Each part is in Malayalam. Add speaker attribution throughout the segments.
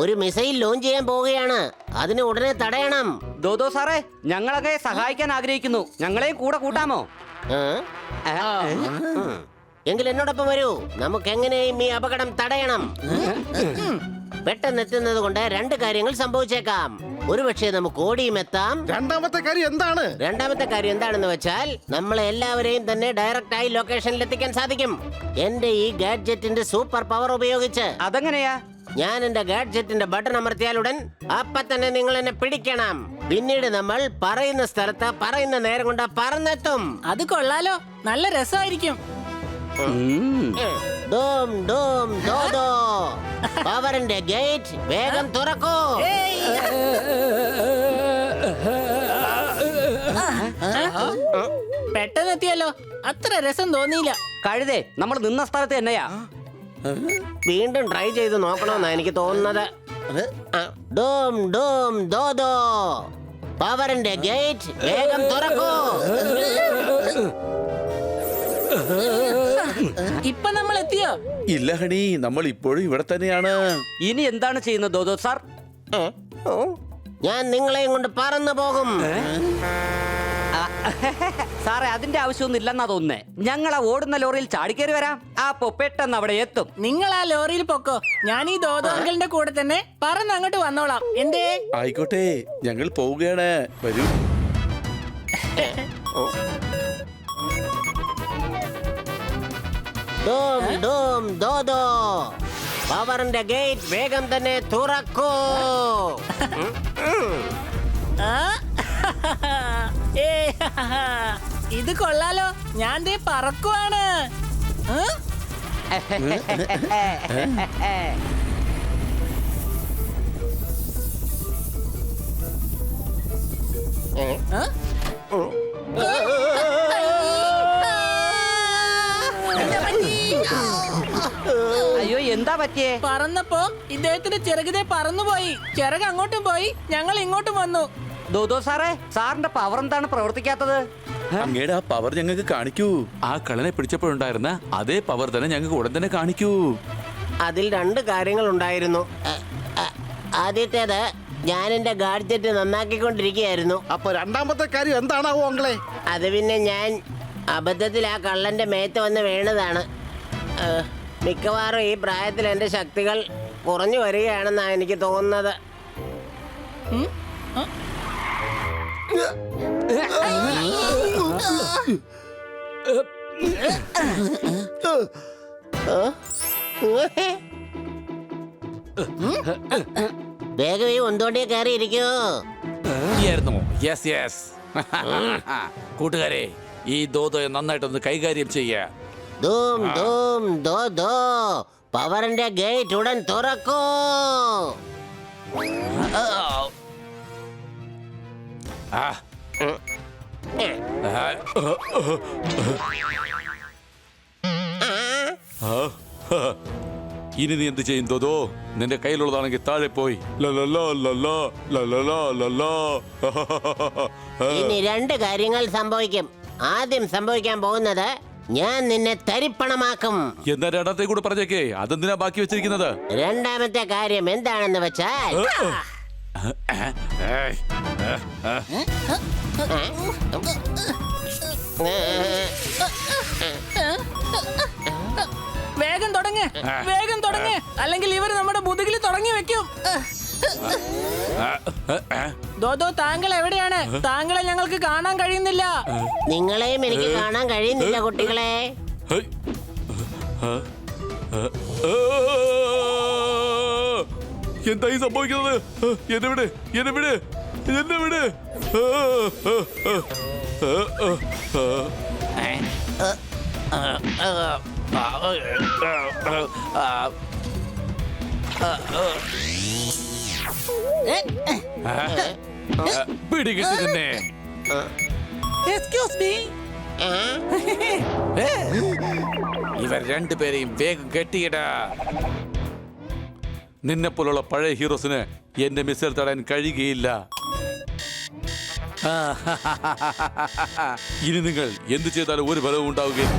Speaker 1: ഒരു മിസൈൽ ലോഞ്ച് ചെയ്യാൻ പോവുകയാണ്. അതിന് ഉടനെ തടയണം.
Speaker 2: ദോദോ സാറേ, ഞങ്ങളൊക്കെ സഹായിക്കാൻ ആഗ്രഹിക്കുന്നു. ഞങ്ങളെയും കൂടെ കൂട്ടാമോ?
Speaker 1: എങ്കിൽ എന്നോടൊപ്പം വരൂ. നമുക്ക് എങ്ങനെയും ഈ അപകടം തടയണം. പെട്ടെന്ന് എത്തുന്നത് കൊണ്ട് രണ്ട് കാര്യങ്ങൾ സംഭവിച്ചേക്കാം. ഒരുപക്ഷെ നമുക്ക് ഓടിയും എത്താം.
Speaker 3: രണ്ടാമത്തെ കാര്യം എന്താണ്?
Speaker 1: രണ്ടാമത്തെ കാര്യം എന്താണെന്ന് വെച്ചാൽ നമ്മളെ എല്ലാവരെയും തന്നെ ഡയറക്റ്റ് ആയി ലൊക്കേഷനിൽ എത്തിക്കാൻ സാധിക്കും. എന്റെ ഈ ഗാഡ്ജറ്റിന്റെ സൂപ്പർ പവർ ഉപയോഗിച്ച്.
Speaker 2: അതെങ്ങനെയാ?
Speaker 1: ഞാൻ എന്റെ ഗാഡ്ജറ്റിന്റെ ബട്ടൺ അമർത്തിയാലുടൻ അപ്പൊ തന്നെ നിങ്ങൾ എന്നെ പിടിക്കണം. പിന്നീട് നമ്മൾ പറയുന്ന സ്ഥലത്ത് പറയുന്ന നേരം കൊണ്ട് പറന്നെത്തും.
Speaker 4: അത് കൊള്ളാലോ, നല്ല രസമായിരിക്കും.
Speaker 1: ഡോം ഡോം ദോദോ, പവറിന്റെ ഗേറ്റ് വേഗം തുറക്കൂ.
Speaker 4: പെട്ടെന്ന് എത്തിയല്ലോ, അത്ര രസം തോന്നിയില്ല.
Speaker 2: കഴുതേ, നമ്മൾ നിന്ന സ്ഥലത്ത് തന്നെയാ.
Speaker 1: വീണ്ടും ട്രൈ ചെയ്ത് നോക്കണമെന്നാ എനിക്ക് തോന്നുന്നത്. ഡോം ഡോം ദോദോ, പവറിന്റെ ഗേറ്റ് വേഗം തുറക്കൂ.
Speaker 4: ഇപ്പൊ നമ്മൾ എത്തിയോ?
Speaker 3: ഇല്ല ഹണി, നമ്മൾ ഇപ്പോഴും ഇവിടെ തന്നെയാണ്.
Speaker 2: ഇനി എന്താണ് ചെയ്യുന്നത് ദോദോ സാർ?
Speaker 1: ഞാൻ നിങ്ങളെയും കൊണ്ട് പറന്നു പോകും.
Speaker 2: സാറേ, അതിന്റെ ആവശ്യമൊന്നും ഇല്ലെന്നാ തോന്നുന്നേ. ഞങ്ങൾ ആ ഓടുന്ന ലോറിയിൽ ചാടിക്കേറി വരാം. അപ്പൊ പെട്ടെന്ന് അവിടെ എത്തും.
Speaker 4: നിങ്ങൾ ആ ലോറിയിൽ പൊക്കോ, ഞാൻ ഈ ദോദോ അങ്കിളിന്റെ കൂടെ തന്നെ പറന്ന് അങ്ങോട്ട് വന്നോളാം. എന്തേ?
Speaker 3: ആയിക്കോട്ടെ, ഞങ്ങൾ പോവുകയാണ്. വരൂ.
Speaker 1: ഡോം ഡോം ദോദോ, പവറിന്റെ ഗേറ്റ് വേഗം തന്നെ തുറക്കൂ.
Speaker 4: ഇത് കൊള്ളാലോ, ഞാൻ ദേ പറക്കുവാണ്.
Speaker 2: അയ്യോ, എന്താ പറ്റിയേ?
Speaker 4: പറന്നപ്പോ ഇദ്ദേഹത്തിന്റെ ചിറകിതേ പറന്നുപോയി. ചിറക് അങ്ങോട്ടും പോയി, ഞങ്ങൾ ഇങ്ങോട്ടും വന്നു.
Speaker 2: ദോദോ സാറേ, സാറിന്റെ പവർ എന്താണ് പ്രവർത്തിക്കാത്തത്?
Speaker 3: അങ്ങയുടെ ആ പവർ ഞങ്ങൾക്ക് കാണിക്കൂ.
Speaker 5: ആ കള്ളനെ പിടിച്ചപ്പോഴുണ്ടായിരുന്ന അതേ പവർ തന്നെ ഞങ്ങൾക്ക് ഉടൻ തന്നെ കാണിക്കൂ.
Speaker 1: അതിൽ രണ്ട് കാര്യങ്ങൾ ഉണ്ടായിരുന്നു. ആദ്യത്തേത്, ഞാൻ എന്റെ ഗാഡ്ജറ്റ് നന്നാക്കിക്കൊണ്ടിരിക്കുകയായിരുന്നു.
Speaker 3: അപ്പൊ രണ്ടാമത്തെ കാര്യം എന്താണാവോ അങ്ങളെ?
Speaker 1: അത് പിന്നെ ഞാൻ അബദ്ധത്തിൽ ആ കള്ളന്റെ മേത്ത് വന്ന് വീണതാണ്. മിക്കവാറും ഈ പ്രായത്തിൽ എന്റെ ശക്തികൾ കുറഞ്ഞു വരികയാണെന്നാണ് എനിക്ക് തോന്നുന്നത്. വേഗം ഈ ഒന്തോണ്ടിയെ കയറിയിരിക്കൂ.
Speaker 5: കൂട്ടുകാരെ, ഈ ദോദോയെ നന്നായിട്ടൊന്ന് കൈകാര്യം ചെയ്യ.
Speaker 1: ധൂം ധൂം ദോദോ, പവറിന്റെ ഗേറ്റ് ഉടൻ തുറക്കൂ.
Speaker 5: ഇനി നീ എന്ത് ചെയ്യും ദോദോ? നിന്റെ കയ്യിലുള്ളതാണെങ്കിൽ താഴെ പോയി.
Speaker 1: ഇനി രണ്ട് കാര്യങ്ങൾ സംഭവിക്കും. ആദ്യം സംഭവിക്കാൻ പോകുന്നത്, ഞാൻ നിന്നെ തരിപ്പണമാക്കും.
Speaker 5: എന്നാ രണ്ടാമത്തെ കൂടെ പറഞ്ഞേക്കേ, അതെന്തിനാ ബാക്കി വെച്ചിരിക്കുന്നത്?
Speaker 1: രണ്ടാമത്തെ കാര്യം എന്താണെന്ന് വെച്ചാൽ,
Speaker 4: വേഗം തുടങ്ങ്, വേഗം തുടങ്ങ്, അല്ലെങ്കിൽ ഇവർ നമ്മുടെ മുതുകിൽ തുടങ്ങി വെക്കും. ദോദോ, താങ്കൾ എവിടെയാണ്? താങ്കളെ ഞങ്ങൾക്ക് കാണാൻ കഴിയുന്നില്ല.
Speaker 1: നിങ്ങളെയും എനിക്ക് കാണാൻ കഴിയുന്നില്ല കുട്ടികളെ.
Speaker 5: എന്തായി സംഭവിക്കുന്നത്? എന്നെ വിട്, എന്നെ വിട്, എന്നെ വിട്. പിടികിട്ടി തന്നെ.
Speaker 4: Excuse me.
Speaker 5: ഇവർ രണ്ടുപേരെയും വേഗം കെട്ടിയിടാ. നിന്നെ പോലുള്ള പഴയ ഹീറോസിന് എന്റെ മിസൈൽ തടയാൻ കഴിയുകയില്ല. ഇനി നിങ്ങൾ എന്ത് ചെയ്താലും ഒരു ഫലവും ഉണ്ടാവുകയില്ല.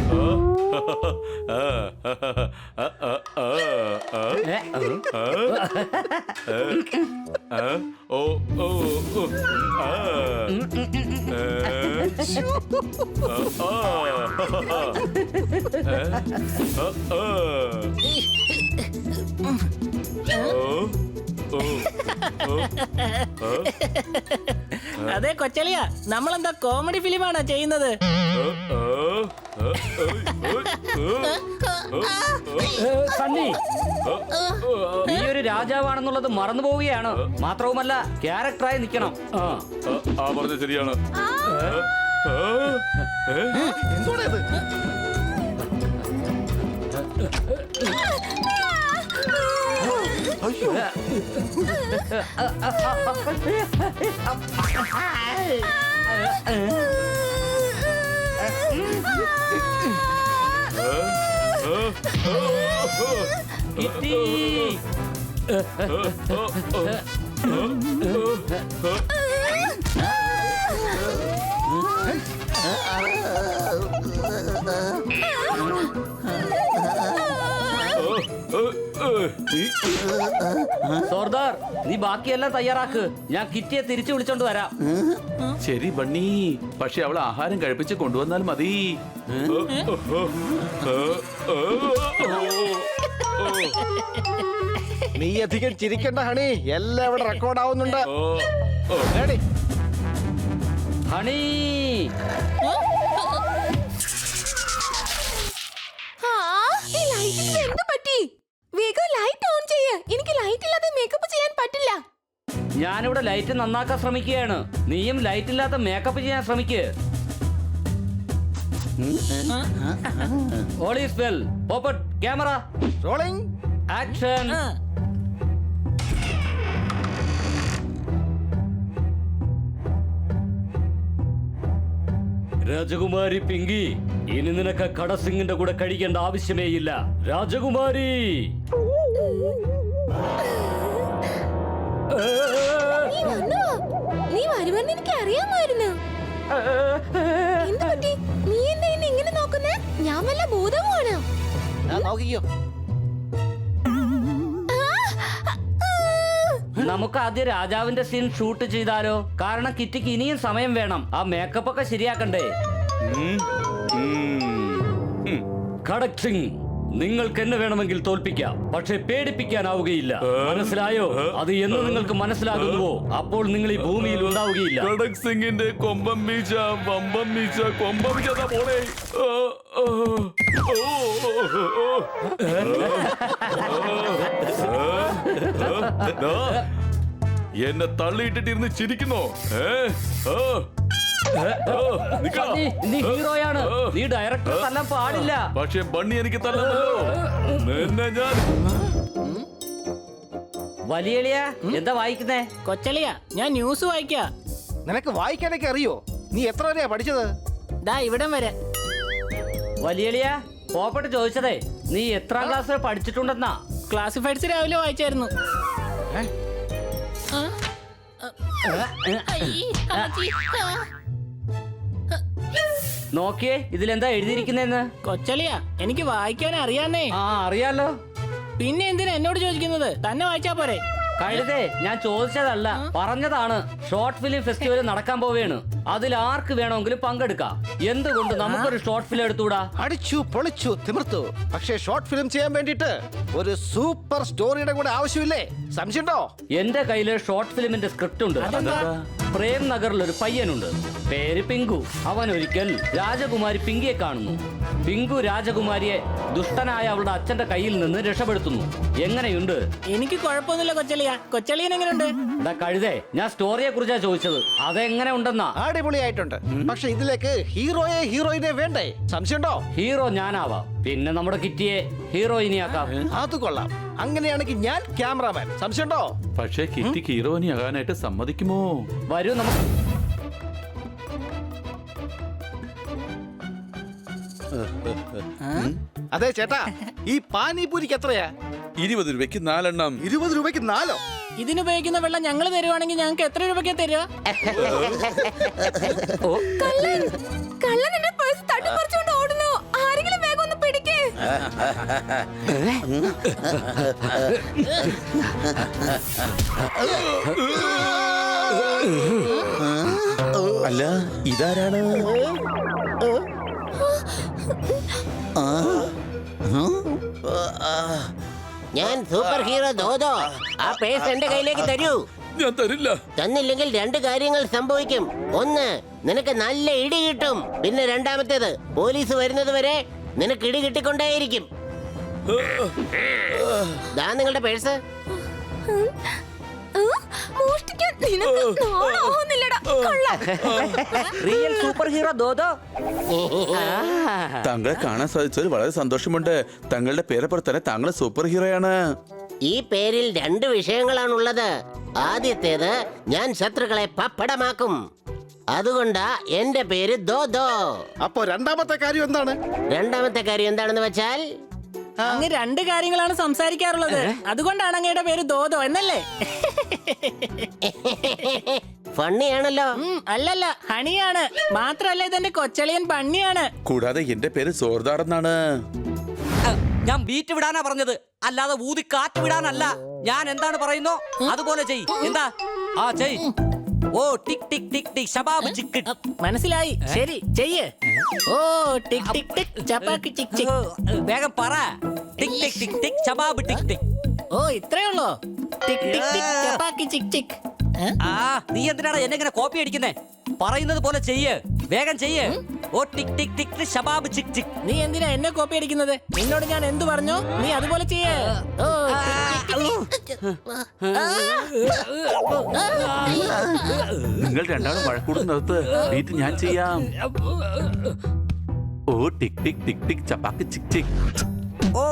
Speaker 4: അതെ കൊച്ചളിയ, നമ്മളെന്താ കോമഡി ഫിലിമാണോ ചെയ്യുന്നത്?
Speaker 2: സണ്ണി, നീ ഒരു രാജാവാണെന്നുള്ളത് മറന്നു പോവുകയാണ്. മാത്രവുമല്ല ക്യാരക്ടറായി നിൽക്കണം.
Speaker 5: പറഞ്ഞ ശരിയാണ്.
Speaker 3: എന്തോടെ ഇത്? അയ്യോ,
Speaker 2: കിട്ടി. സോർദാർ, നീ ബാക്കിയെല്ലാം തയ്യാറാക്ക്. ഞാൻ കിറ്റിയെ തിരിച്ചു വിളിച്ചോണ്ട് വരാം.
Speaker 3: ശരി ബണ്ണി, പക്ഷെ അവൾ ആഹാരം കഴിപ്പിച്ച് കൊണ്ടുവന്നാൽ മതി.
Speaker 6: നീ അധികം ചിരിക്കണ്ട ഹണി, എല്ലാം ഇവിടെ റെക്കോർഡ് ആവുന്നുണ്ട്. Ready?
Speaker 2: ഹണി,
Speaker 7: എന്ത് പറ്റി? വേഗം ലൈറ്റ് ഓൺ ചെയ്യ്. എനിക്ക് ലൈറ്റ് ഇല്ലാതെ മേക്കപ്പ് ചെയ്യാൻ പറ്റില്ല.
Speaker 2: ഞാനിവിടെ ലൈറ്റ് നന്നാക്കാൻ ശ്രമിക്കുകയാണ്. നീയും ലൈറ്റ് ഇല്ലാത്ത മേക്കപ്പ് ചെയ്യാൻ ശ്രമിക്ക്. All is well. പോപ്പട്ട്, ക്യാമറ,
Speaker 6: റോളിംഗ്.
Speaker 2: ആക്ഷൻ. രാജകുമാരി പിങ്കി, ഇനി നിനക്ക് കടസിംഗിന്റെ കൂടെ കഴിക്കേണ്ട ആവശ്യമേ ഇല്ല. രാജകുമാരി,
Speaker 7: നീ വന്നോ? നീ വരുമെന്ന് എനിക്ക് അറിയാമായിരുന്നു. എന്ത് പറ്റി? നീ എന്താ എന്നെ ഇങ്ങനെ നോക്കുന്നേ? ഞാൻ വല്ല ഭൂതവുമാണോ?
Speaker 6: നോക്കിക്കോ.
Speaker 2: നമുക്ക് ആദ്യം രാജാവിന്റെ സീൻ ഷൂട്ട് ചെയ്താലോ? കാരണം കിറ്റിക്ക് ഇനിയും സമയം വേണം. ആ മേക്കപ്പ് ഒക്കെ ശരിയാക്കണ്ടേ? ഖടക് സിംഗ്, നിങ്ങൾക്ക് എന്നെ വേണമെങ്കിൽ തോൽപ്പിക്കാം, പക്ഷെ പേടിപ്പിക്കാനാവുകയില്ല. മനസ്സിലായോ? അത് എന്ന് നിങ്ങൾക്ക് മനസ്സിലാകുന്നുവോ അപ്പോൾ നിങ്ങൾ ഈ ഭൂമിയിൽ ഉണ്ടാവുകയില്ല.
Speaker 5: ഖടക് സിംഗിന്റെ കൊമ്പം മീശ, വമ്പം മീശ, കൊമ്പം മീശ പോണേ. എന്നെ തള്ളിയിട്ടിട്ടിരുന്ന് ചിരിക്കുന്നോ?
Speaker 2: നീ ഹീറോയാണ്. നീ ഡയറക്ടർ തല്ലാൻ പാടില്ല.
Speaker 5: പക്ഷെ ബണ്ണി എനിക്ക് തല്ലല്ലോ. നിന്നെ ഞാൻ
Speaker 2: വലിയ എന്താ വായിക്കുന്നേ?
Speaker 4: കൊച്ചളിയ, ഞാൻ ന്യൂസ് വായിക്കാ.
Speaker 6: നിനക്ക് വായിക്കാനൊക്കെ അറിയോ? നീ എത്ര വരെയാ പഠിച്ചത്?
Speaker 4: ദാ ഇവിടം വരെ.
Speaker 2: വലിയ പോപ്പട്ട് ചോദിച്ചതേ നീ എത്രാം ക്ലാസ് പഠിച്ചിട്ടുണ്ടെന്നാ.
Speaker 4: ക്ലാസിഫൈഡ്സ് രാവിലെ വായിച്ചായിരുന്നു.
Speaker 2: നോക്കിയേ, ഇതിലെന്താ എഴുതിയിരിക്കുന്നെന്ന്.
Speaker 4: കൊച്ചളിയ, എനിക്ക് വായിക്കാൻ അറിയാന്നേ.
Speaker 2: ആ, അറിയാലോ.
Speaker 4: പിന്നെ എന്തിനാ എന്നോട് ചോദിക്കുന്നത്? തന്നെ വായിച്ചാ പോരെ.
Speaker 2: കഴുതേ, ഞാൻ ചോദിച്ചതല്ല, പറഞ്ഞതാണ്. ഷോർട്ട് ഫിലിം ഫെസ്റ്റിവൽ നടക്കാൻ പോവുകയാണ്. അതിൽ ആർക്ക് വേണമെങ്കിലും പങ്കെടുക്കാം. എന്തുകൊണ്ട് നമുക്കൊരു ഷോർട്ട് ഫിലിം എടുത്തുകൂടാ?
Speaker 6: അടിച്ചു പൊളിച്ചു തിമിർത്തു. പക്ഷേ ഷോർട്ട് ഫിലിം ചെയ്യാൻ വേണ്ടിട്ട് ഒരു സൂപ്പർ സ്റ്റോറിയുടെ കൂടെ ആവശ്യമില്ലേ? സംശയമുണ്ടോ?
Speaker 2: എന്റെ കയ്യില് ഷോർട്ട് ഫിലിമിന്റെ സ്ക്രിപ്റ്റ് ഉണ്ട്. പ്രേം നഗറിൽ ഒരു പയ്യനുണ്ട്, പേര് പിങ്കു. അവൻ ഒരിക്കൽ രാജകുമാരി പിങ്കിയെ കാണുന്നു. പിങ്കു രാജകുമാരിയെ ദുഷ്ടനായ അവളുടെ അച്ഛന്റെ കയ്യിൽ നിന്ന് രക്ഷപ്പെടുത്തുന്നു. എങ്ങനെയുണ്ട്?
Speaker 4: എനിക്ക് കുഴപ്പമൊന്നുമില്ല കൊച്ചളിയ. കൊച്ചളിയൻ എങ്ങനെയുണ്ട്?
Speaker 2: എന്താ കഴുതേ, ഞാൻ സ്റ്റോറിയെ കുറിച്ചാ ചോദിച്ചത്. അതെങ്ങനെ ഉണ്ടെന്നാ?
Speaker 6: അടിപൊളിയായിട്ടുണ്ട്. പക്ഷെ ഇതിലേക്ക് ഹീറോയിനെ വേണ്ടേ? സംശയമുണ്ടോ?
Speaker 2: ഹീറോ ഞാനാവാം, പിന്നെ നമ്മുടെ കിറ്റിയെ ഹീറോയിനിയാക്കാം.
Speaker 6: അത് കൊള്ളാം. അങ്ങനെയാണെങ്കിൽ ഞാൻ ക്യാമറാമാൻ. സംശയമുണ്ടോ?
Speaker 3: പക്ഷേ കിറ്റിക്ക് ഹീറോയിനി ആകാനായിട്ട് സമ്മതിക്കുമോ?
Speaker 2: വരൂ നമുക്ക്.
Speaker 6: അതെ ചേട്ടാ, ഈ പാനിപൂരിക്ക് എത്രയാ?
Speaker 3: 20 രൂപയ്ക്ക് 4 എണ്ണം.
Speaker 6: 20 രൂപയ്ക്ക് 4?
Speaker 4: ഇതിനുപയോഗിക്കുന്ന വെള്ളം ഞങ്ങൾ തരുവാണെങ്കിൽ ഞങ്ങൾക്ക് എത്ര രൂപയ്ക്കാ തരുക?
Speaker 7: കള്ളൻ എന്നെ പേഴ്സ് തട്ടിപ്പറിച്ചുകൊണ്ട് ഓടുന്നു. ആരെങ്കിലും വേഗം ഒന്ന്
Speaker 8: അല്ല ഇതാരാണ്?
Speaker 1: ഞാൻ സൂപ്പർ ഹീറോ ദോദോ. ആ പേഴ്സ് എന്റെ കയ്യിലേക്ക് തരൂ.
Speaker 5: ഞാൻ തരില്ല.
Speaker 1: തന്നില്ലെങ്കിൽ രണ്ട് കാര്യങ്ങൾ സംഭവിക്കും. ഒന്ന്, നിനക്ക് നല്ല ഇടി കിട്ടും. പിന്നെ രണ്ടാമത്തേത്, പോലീസ് വരുന്നത് വരെ നിനക്ക് ഇടി കിട്ടിക്കൊണ്ടേയിരിക്കും. ദാ നിങ്ങളുടെ പേഴ്സ്.
Speaker 7: മോഷ്ടിക്കാൻ നിനക്ക് നാണമാവുന്നില്ലടാ, കള്ളൻ.
Speaker 2: Real super hero Dodo.
Speaker 3: താങ്കളെ കാണാൻ സാധിച്ചതിൽ വളരെ സന്തോഷമുണ്ട്. താങ്കളുടെ പേരപ്പുറത്ത് തന്നെ താങ്കൾ സൂപ്പർ ഹീറോയാണ്.
Speaker 1: ഈ പേരിൽ രണ്ട് വിഷയങ്ങളാണുള്ളത്. ആദ്യത്തേത്, ഞാൻ ശത്രുക്കളെ പപ്പടമാക്കും. അതുകൊണ്ടാ എന്റെ പേര് ദോദോ.
Speaker 6: അപ്പൊ രണ്ടാമത്തെ കാര്യം എന്താണ്?
Speaker 1: രണ്ടാമത്തെ കാര്യം എന്താണെന്ന് വെച്ചാൽ,
Speaker 4: അങ്ങ് രണ്ട് കാര്യങ്ങളാണ് സംസാരിക്കാറുള്ളത്. അതുകൊണ്ടാണ് അങ്ങയുടെ പേര് ദോദോ എന്നല്ലേ?
Speaker 1: ഫണ്ണിയാണല്ലോ.
Speaker 4: അല്ലല്ല, ഹണിയാണ്. മാത്രല്ല ഇതെന്റെ കൊച്ചളിയൻ ബണ്ണിയാണ്.
Speaker 3: കൂടാതെ എന്റെ പേര് സോർദാർ എന്നാണ്.
Speaker 2: ഞാൻ ബീറ്റ് വിടാനാ പറഞ്ഞത്, അല്ലാതെ ഊതി കാറ്റ് വിടാനല്ല. ഞാൻ എന്താണ് പറയുന്നോ അതുപോലെ ചെയ്. എന്താ? ആ ചെയ്. ഓ ടിക് ടിക് ടിക് ടിക് ശബാബ് ചിക്ക്.
Speaker 4: മനസ്സിലായി. ശരി, ചെയ്യ്. ഓ ടിക് ടിക് ടിക് ചപ്പാക്ക് ചിക് ചിക്.
Speaker 2: വേഗം പറ. ടിക് ടിക് ടിക് ടിക് ശബാബ് ടിക് ടിക്.
Speaker 4: ഓ ഇത്രേ ഉള്ളോ? ടിക് ടിക് ടിക് ചപ്പാക്ക് ചിക് ചിക്.
Speaker 2: ആ നീ എന്തിനാണ് എന്നെ ഇങ്ങനെ കോപ്പി അടിക്കുന്നേ? പറയുന്നത് പോലെ ചെയ്യ്, വേഗം ചെയ്യ്. ഓ ടിക് ടിക് ടിക് ശബാബ് ചിക് ചിക്.
Speaker 4: നീ എന്തിനാ എന്നെ കോപ്പി അടിക്കുന്നത്? നിന്നോട് ഞാൻ എന്തു പറഞ്ഞു? നീ അതുപോലെ ചെയ്യ്. ഓ
Speaker 3: നിങ്ങൾ രണ്ടാളും വഴക്കൂടുന്നിടത്ത് ബീറ്റ് ഞാൻ ചെയ്യാം. ഓ ടിക് ടിക് ടിക് ടിക് ചപ്പാക്ക് ചിക് ചിക്.
Speaker 2: ഓ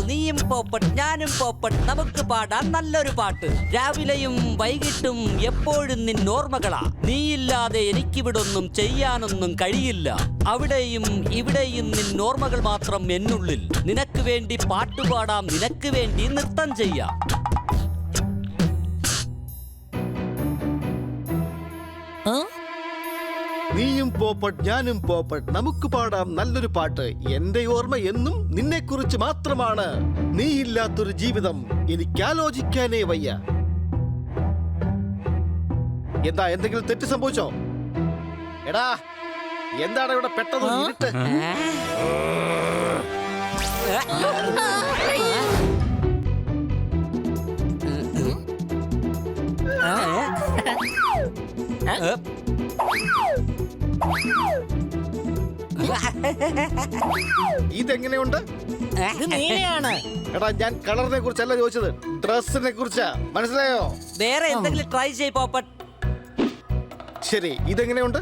Speaker 2: നീയും പോപ്പട്ട് ഞാനും പോപ്പട്ട്, നമുക്ക് പാടാൻ നല്ലൊരു പാട്ട്. രാവിലെയും വൈകിട്ടും എപ്പോഴും നിന്നോർമ്മകളാ. നീയില്ലാതെ എനിക്കിവിടൊന്നും ചെയ്യാനൊന്നും കഴിയില്ല. അവിടെയും ഇവിടെയും നിന്നോർമ്മകൾ മാത്രം എന്നുള്ളിൽ. നിനക്ക് വേണ്ടി പാട്ടുപാടാം, നിനക്ക് വേണ്ടി നൃത്തം ചെയ്യാം.
Speaker 6: നീയും പോപ്പട്ട് ഞാനും പോപ്പട്ട്, നമുക്ക് പാടാം നല്ലൊരു പാട്ട്. എന്റെ ഓർമ്മ എന്നും നിന്നെ കുറിച്ച് മാത്രമാണ്. നീ ഇല്ലാത്തൊരു ജീവിതം എനിക്ക് ആലോചിക്കാനേ വയ്യ. എന്താ, എന്തെങ്കിലും തെറ്റ് സംഭവിച്ചോ? എടാ, എന്താണ് ഇവിടെ പെട്ടെന്ന് ഇരുട്ട്? ഇതെങ്ങനെയുണ്ട്?
Speaker 4: ഇത് നീലയാണ്.
Speaker 6: എടാ, ഞാൻ കളറിനെ കുറിച്ചല്ല ചോദിച്ചത്, ഡ്രസ്സിനെ കുറിച്ചാ. മനസ്സിലായോ?
Speaker 2: വേറെ എന്തെങ്കിലും ട്രൈ ചെയ് പോപ്പട്ട്.
Speaker 6: ശരി, ഇതെങ്ങനെയുണ്ട്?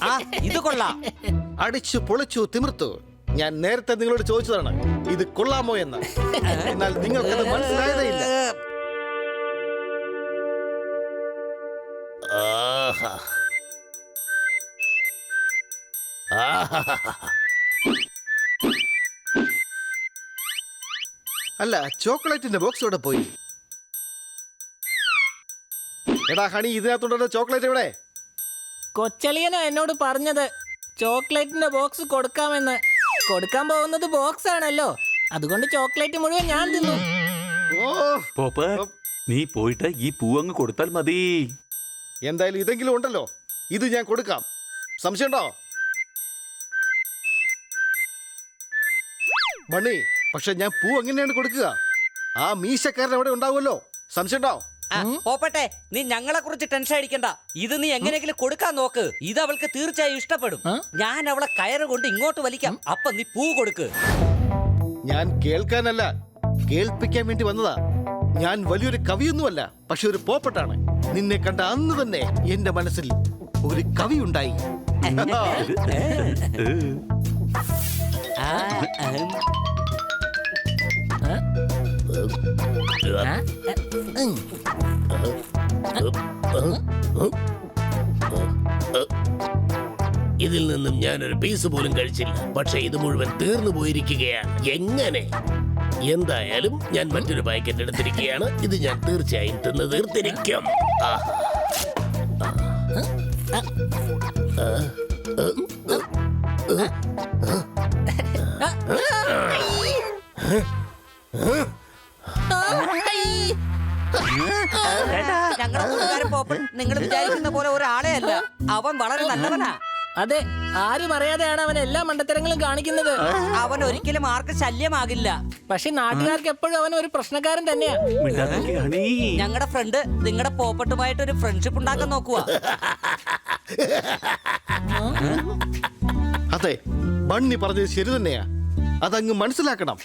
Speaker 2: ആ ഇത് കൊള്ളാം.
Speaker 6: അടിച്ചു പൊളിച്ചു തിമിർത്തു. ഞാൻ നേരത്തെ നിങ്ങളോട് ചോദിച്ചതാണ് ഇത് കൊള്ളാമോ എന്ന്. എന്നാൽ നിങ്ങൾക്കത് മനസ്സിലായതേ ഇല്ല. അല്ല, ചോക്ലേറ്റിന്റെ ബോക്സ് ഇവിടെ പോയി. എടാ ഹണി, ഇതിനകത്തുണ്ടോ ചോക്ലേറ്റ്? ഇവിടെ
Speaker 4: കൊച്ചളിയനാ എന്നോട് പറഞ്ഞത് ചോക്ലേറ്റിന്റെ ബോക്സ് കൊടുക്കാമെന്ന്. കൊടുക്കാൻ പോകുന്നത് ബോക്സ് ആണല്ലോ, അതുകൊണ്ട് ചോക്ലേറ്റ് മുഴുവൻ ഞാൻ തിന്നു.
Speaker 6: ഓ,
Speaker 3: പോപ്പ്, നീ പോയിട്ട് ഈ പൂവങ്ങ് കൊടുത്താൽ മതി.
Speaker 6: എന്തായാലും ഇതെങ്കിലും ഉണ്ടല്ലോ, ഇത് ഞാൻ കൊടുക്കാം. സംശയമുണ്ടോ മണി? പക്ഷെ ഞാൻ പൂ എങ്ങനെയാണ് കൊടുക്കുക? ആ മീശക്കാരൻ അവിടെ ഉണ്ടാവുമല്ലോ. സംശയമുണ്ടോ?
Speaker 2: പോപ്പട്ടെ, നീ ഞങ്ങളെ കുറിച്ച് ടെൻഷൻ അടിക്കണ്ട. ഇത് നീ എങ്ങനെയെങ്കിലും കൊടുക്കാൻ നോക്ക്. ഇത് അവൾക്ക് തീർച്ചയായും ഇഷ്ടപ്പെടും. ഞാൻ അവളെ കയറ് കൊണ്ട് ഇങ്ങോട്ട് വലിക്കാം. അപ്പൊ നീ പൂ കൊടുക്ക്.
Speaker 6: ഞാൻ കേൾക്കാനല്ല, കേൾപ്പിക്കാൻ വേണ്ടി വന്നതാ. ഞാൻ വലിയൊരു കവിയൊന്നുമല്ല, പക്ഷെ ഒരു പോപ്പട്ടാണ്. നിന്നെ കണ്ട അന്ന് തന്നെ എന്റെ മനസ്സിൽ ഒരു കവി ഉണ്ടായി.
Speaker 1: ഇതിൽ നിന്നും ഞാനൊരു പീസ് പോലും കഴിച്ചില്ല. പക്ഷെ ഇത് മുഴുവൻ തീർന്നു പോയിരിക്കുകയാണ്. എങ്ങനെ? എന്തായാലും ഞാൻ മറ്റൊരു പാക്കറ്റ് എടുത്തിരിക്കുകയാണ്. ഇത് ഞാൻ തീർച്ചയായും തിന്ന് തീർത്തിരിക്കും.
Speaker 9: ഞങ്ങളുടെ കൂട്ടുകാരൻ പോപ്പൻ നിങ്ങൾ വിചാരിക്കുന്ന പോലെ ഒരാളെ അല്ല. അവൻ വളരെ നല്ലവനാ.
Speaker 4: അതെ, ആരും അറിയാതെയാണ് അവൻ എല്ലാ മണ്ടത്തരങ്ങളും കാണിക്കുന്നത്.
Speaker 9: അവൻ ഒരിക്കലും ആർക്ക് ശല്യമാകില്ല.
Speaker 4: പക്ഷെ നാട്ടുകാർക്ക് എപ്പോഴും അവൻ ഒരു പ്രശ്നക്കാരൻ തന്നെയാ.
Speaker 9: ഞങ്ങളുടെ ഫ്രണ്ട് നിങ്ങളുടെ പോപ്പട്ടുമായിട്ട് ഒരു ഫ്രണ്ട്ഷിപ്പ് ഉണ്ടാക്കാൻ നോക്കുക.
Speaker 6: അതെ, ബണ്ണി പറഞ്ഞത് ശരി തന്നെയാ. അതങ്ങ് മനസ്സിലാക്കണം.